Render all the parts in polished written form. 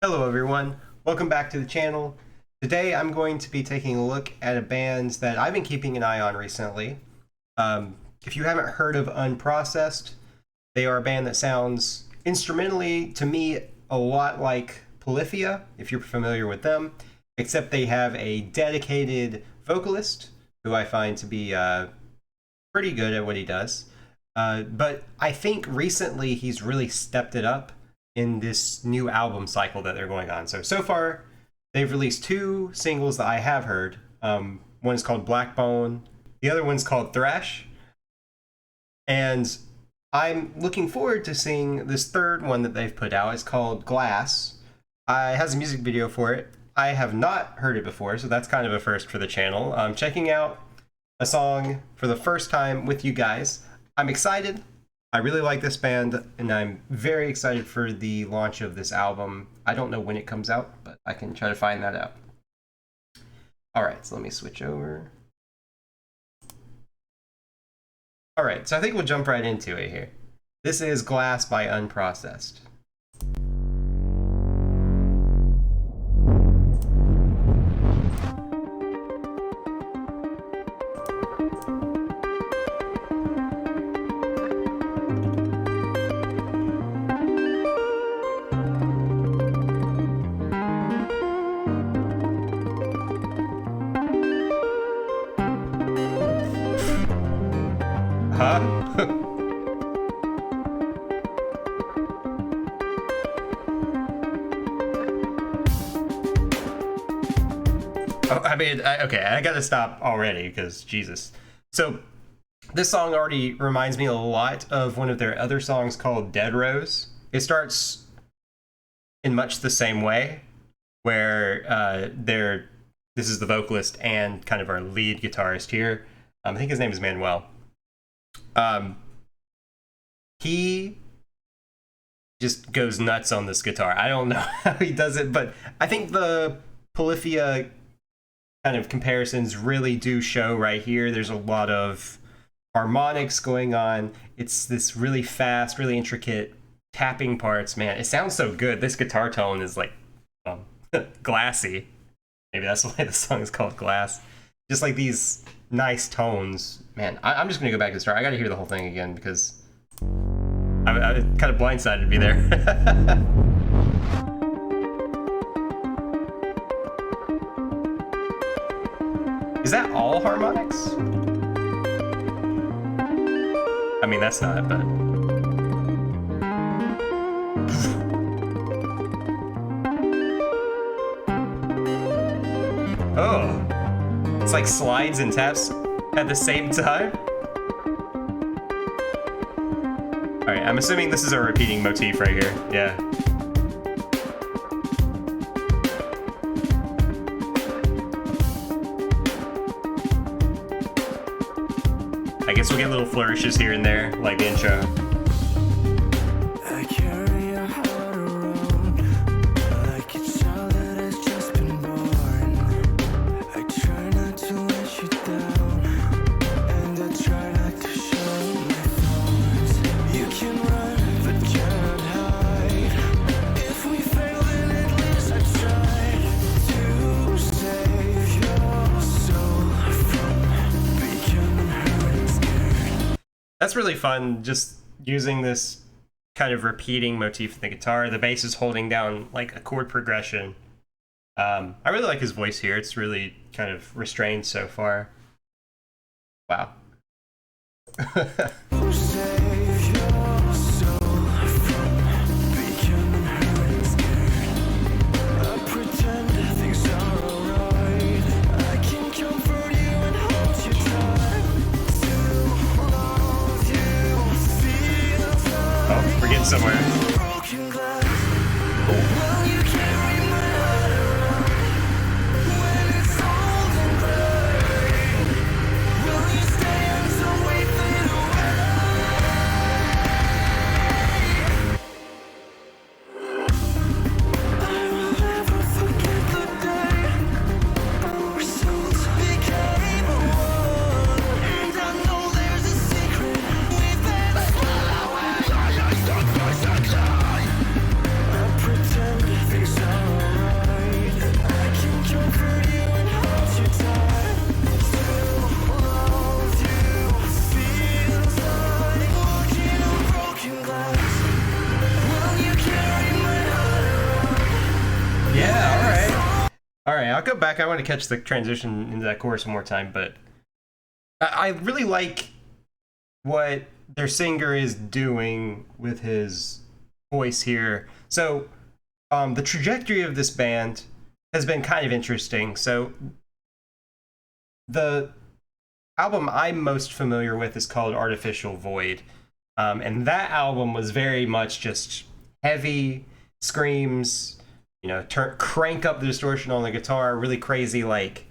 Hello everyone, welcome back to the channel. Today I'm going to be taking a look at a band that I've been keeping an eye on recently. If you haven't heard of Unprocessed, they are a band that sounds instrumentally to me a lot like Polyphia, if you're familiar with them, except they have a dedicated vocalist who I find to be pretty good at what he does. But I think recently he's really stepped it up in this new album cycle that they're going on. So far, they've released two singles that I have heard. One is called Blackbone, the other one's called Thrash. And I'm looking forward to seeing this third one that they've put out. It's called Glass. It has a music video for it. I have not heard it before, so that's kind of a first for the channel. I'm checking out a song for the first time with you guys. I'm excited. I really like this band, and I'm very excited for the launch of this album. I don't know when it comes out, but I can try to find that out. Alright, so let me switch over. Alright, so I think we'll jump right into it here. This is Glass by Unprocessed. Huh? Oh, I mean, okay, I gotta stop already because Jesus. So this song already reminds me a lot of one of their other songs called Dead Rose. It starts in much the same way, where this is the vocalist and kind of our lead guitarist here. I think his name is Manuel. He just goes nuts on this guitar. I don't know how he does it, but I think the Polyphia kind of comparisons really do show right here. There's a lot of harmonics going on. It's this really fast, really intricate tapping parts. Man, it sounds so good. This guitar tone is like glassy. Maybe that's why the song is called Glass. Just like these nice tones. Man, I'm just gonna go back to the start. I gotta hear the whole thing again because I kind of blindsided to be there. Is that all harmonics? I mean, that's not, but... Oh. It's like slides and taps at the same time? Alright, I'm assuming this is a repeating motif right here. Yeah. I guess we'll get little flourishes here and there, like the intro. That's really fun, just using this kind of repeating motif in the guitar. The bass is holding down like a chord progression. I really like his voice here. It's really kind of restrained so far. Wow. We're getting somewhere. All right, I'll go back. I want to catch the transition into that chorus one more time, but I really like what their singer is doing with his voice here. So, the trajectory of this band has been kind of interesting. So, the album I'm most familiar with is called Artificial Void. And that album was very much just heavy screams, you know, crank up the distortion on the guitar, really crazy, like,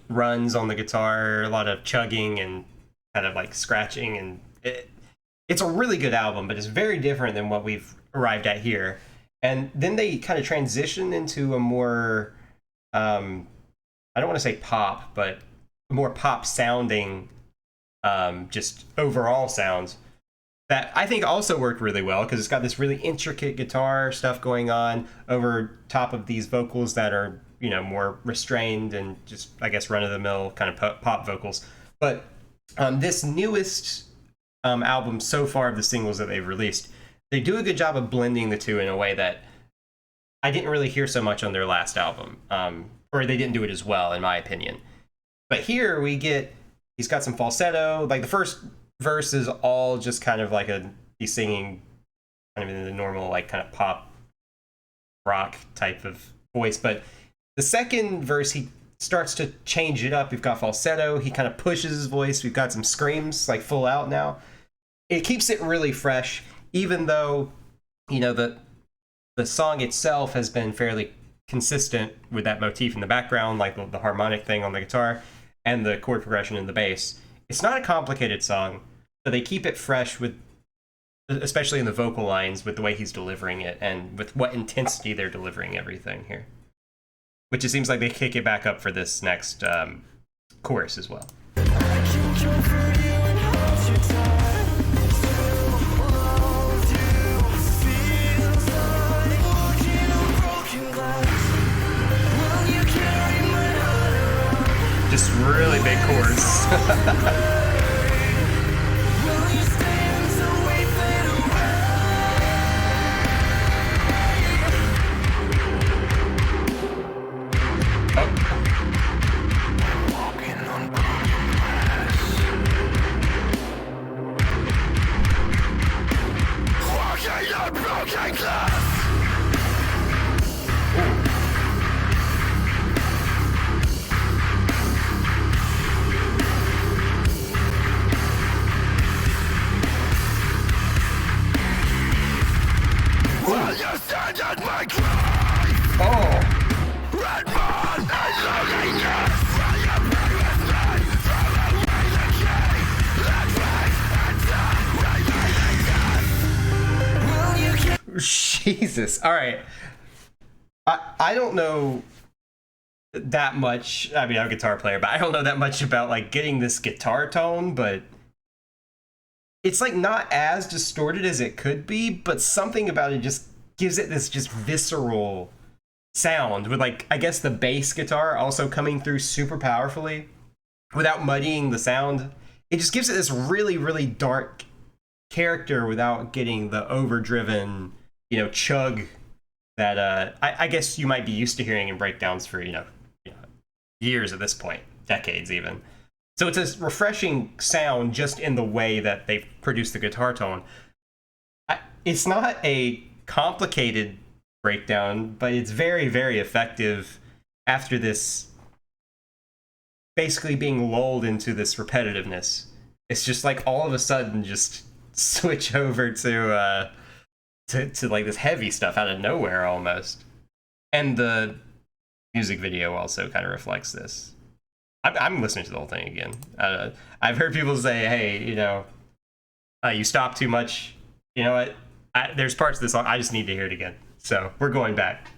runs on the guitar, a lot of chugging and kind of like scratching. And it's a really good album, but it's very different than what we've arrived at here. And then they kind of transition into a more, I don't want to say pop, but more pop sounding, just overall sounds that I think also worked really well, because it's got this really intricate guitar stuff going on over top of these vocals that are, you know, more restrained and just, I guess, run-of-the-mill kind of pop vocals. But this newest album so far of the singles that they've released, they do a good job of blending the two in a way that I didn't really hear so much on their last album, or they didn't do it as well, in my opinion. But here we get, he's got some falsetto. Like the first verse is all just kind of like he's singing kind of in the normal, like, kind of pop rock type of voice. But the second verse, he starts to change it up. We've got falsetto. He kind of pushes his voice. We've got some screams, like full out now. It keeps it really fresh, even though, you know, the song itself has been fairly consistent with that motif in the background, like the harmonic thing on the guitar and the chord progression in the bass. It's not a complicated song, but they keep it fresh, with, especially in the vocal lines, with the way he's delivering it and with what intensity they're delivering everything here. Which it seems like they kick it back up for this next chorus as well. Just really big chorus. Jesus. All right. I don't know that much. I mean, I'm a guitar player, but I don't know that much about, like, getting this guitar tone, but it's, like, not as distorted as it could be, but something about it just gives it this just visceral sound, with, like, I guess the bass guitar also coming through super powerfully without muddying the sound. It just gives it this really, really dark character without getting the overdriven, you know, chug that I guess you might be used to hearing in breakdowns for, you know, years at this point, decades even. So it's a refreshing sound just in the way that they've produced the guitar tone. It's not a complicated breakdown, but it's very, very effective after this basically being lulled into this repetitiveness. It's just like all of a sudden just switch over to like this heavy stuff out of nowhere almost. And the music video also kind of reflects this. I'm listening to the whole thing again. I've heard people say, hey, you know, you stop too much. You know what? There's parts of this song I just need to hear it again. So we're going back.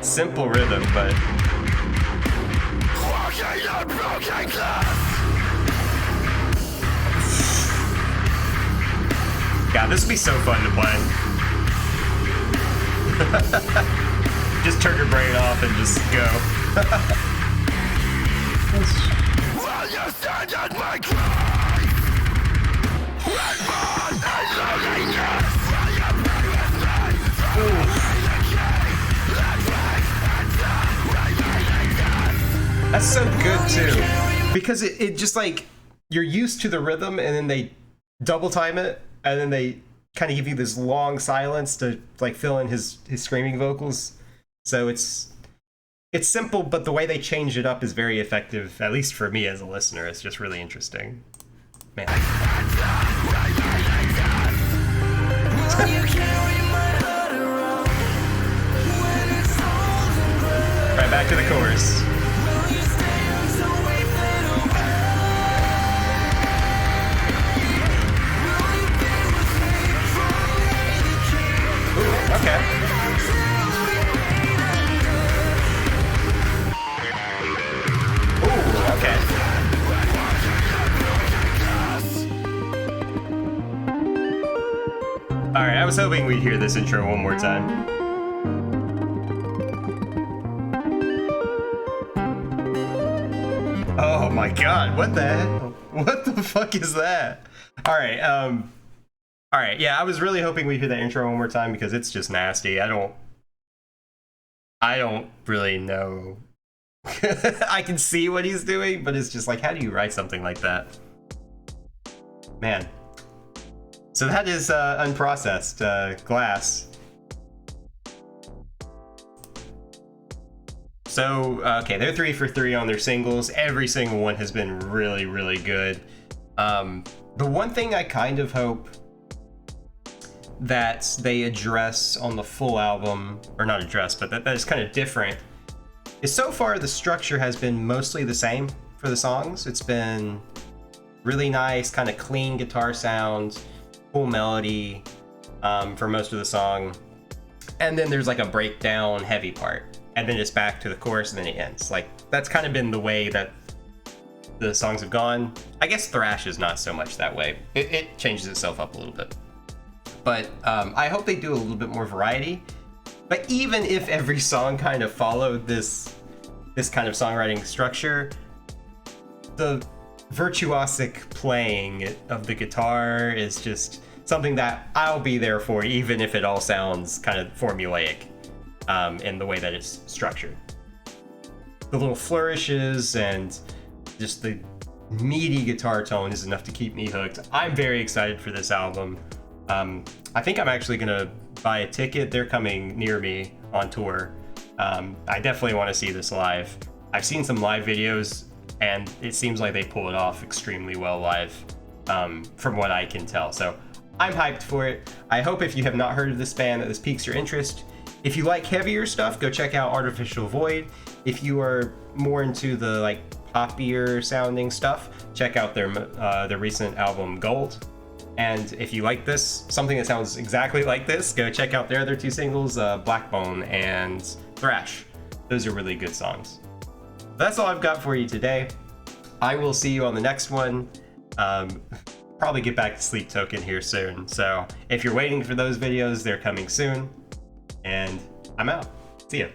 Simple rhythm, but God, this would be so fun to play. Just turn your brain off and just go. That's so good too, because it just like, you're used to the rhythm and then they double time it and then they kind of give you this long silence to like fill in his screaming vocals. So it's simple, but the way they change it up is very effective, at least for me as a listener. It's just really interesting. Man. Right back to the chorus. Okay. Ooh, okay. Alright, I was hoping we'd hear this intro one more time. Oh my god, what the heck? What the fuck is that? Alright, alright, yeah, I was really hoping we'd hear that intro one more time because it's just nasty. I don't really know. I can see what he's doing, but it's just like, how do you write something like that? Man. So that is Unprocessed, Glass. So, okay, they're 3 for 3 on their singles. Every single one has been really, really good. The one thing I kind of hope that they address on the full album, or not address, but that is kind of different, is so far the structure has been mostly the same for the songs. It's been really nice, kind of clean guitar sounds, cool melody for most of the song. And then there's like a breakdown heavy part. And then it's back to the chorus and then it ends. Like, that's kind of been the way that the songs have gone. I guess thrash is not so much that way. It changes itself up a little bit. But I hope they do a little bit more variety. But even if every song kind of followed this kind of songwriting structure, the virtuosic playing of the guitar is just something that I'll be there for, even if it all sounds kind of formulaic in the way that it's structured. The little flourishes and just the meaty guitar tone is enough to keep me hooked. I'm very excited for this album. I think I'm actually gonna buy a ticket. They're coming near me on tour. I definitely want to see this live. I've seen some live videos and it seems like they pull it off extremely well live, from what I can tell. So I'm hyped for it. I hope if you have not heard of this band that this piques your interest. If you like heavier stuff, go check out Artificial Void. If you are more into the like poppier sounding stuff, check out their recent album Gold. And if you like this, something that sounds exactly like this, go check out their other 2 singles, Blackbone and Thrash. Those are really good songs. That's all I've got for you today. I will see you on the next one. Probably get back to Sleep Token here soon. So if you're waiting for those videos, they're coming soon. And I'm out. See ya.